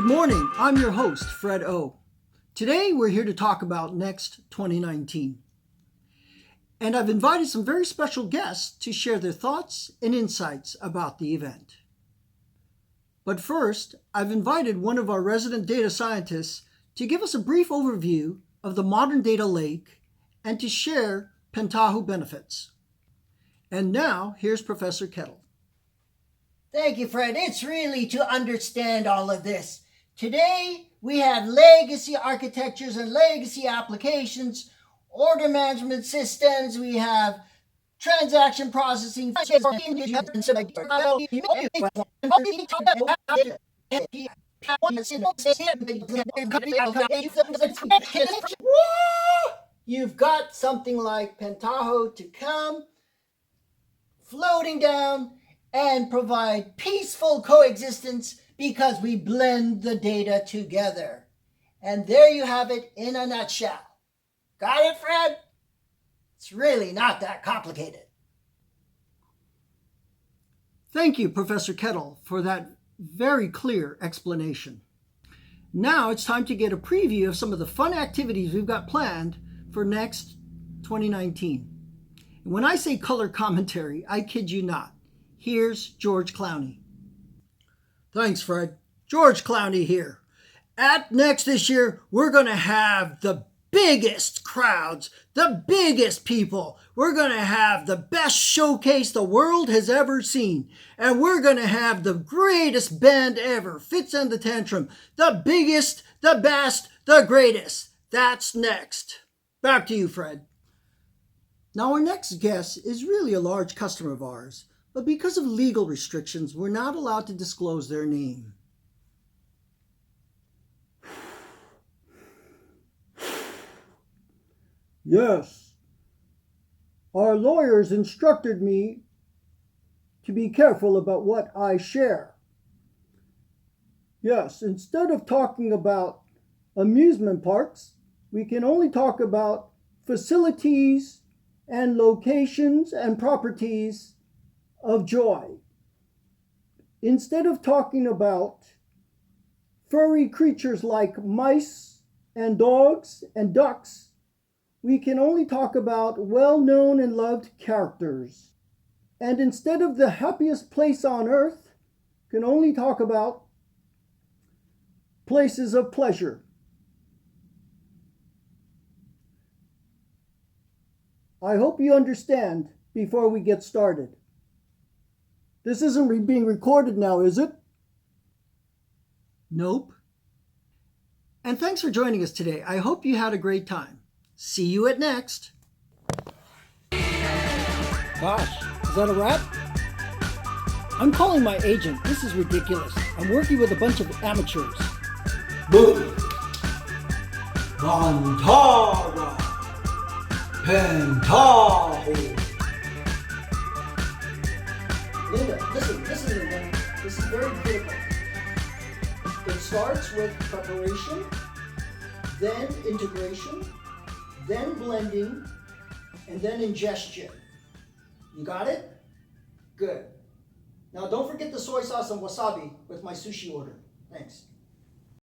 Good morning, I'm your host, Fred O. Today we're here to talk about Next 2019. And I've invited some very special guests to share their thoughts and insights about the event. But first, I've invited one of our resident data scientists to give us a brief overview of the modern data lake and to share Pentaho benefits. And now, here's Professor Kettle. Thank you, Fred. It's really to understand all of this. Today, we have legacy architectures and legacy applications, order management systems, we have transaction processing, you've got something like Pentaho to come, floating down, and provide peaceful coexistence because we blend the data together. And there you have it in a nutshell. Got it, Fred? It's really not that complicated. Thank you, Professor Kettle, for that very clear explanation. Now it's time to get a preview of some of the fun activities we've got planned for Next 2019. And when I say color commentary, I kid you not. Here's George Clowney. Thanks, Fred. George Clowney here. At Next this year, we're going to have the biggest crowds, the biggest people. We're going to have the best showcase the world has ever seen. And we're going to have the greatest band ever, Fitz and the Tantrum. The biggest, the best, the greatest. That's Next. Back to you, Fred. Now, our next guest is really a large customer of ours, but because of legal restrictions, we're not allowed to disclose their name. Yes, our lawyers instructed me to be careful about what I share. Yes, instead of talking about amusement parks, we can only talk about facilities and locations and properties of joy. Instead of talking about furry creatures like mice and dogs and ducks, we can only talk about well-known and loved characters. And instead of the happiest place on earth, can only talk about places of pleasure. I hope you understand before we get started. This isn't being recorded now, is it? Nope. And thanks for joining us today. I hope you had a great time. See you at Next. Gosh, is that a wrap? I'm calling my agent. This is ridiculous. I'm working with a bunch of amateurs. Boo! Pentaho! Pentaho! Linda, listen, Linda. This is very critical. It starts with preparation, then integration, then blending, and then ingestion. You got it? Good. Now don't forget the soy sauce and wasabi with my sushi order. Thanks.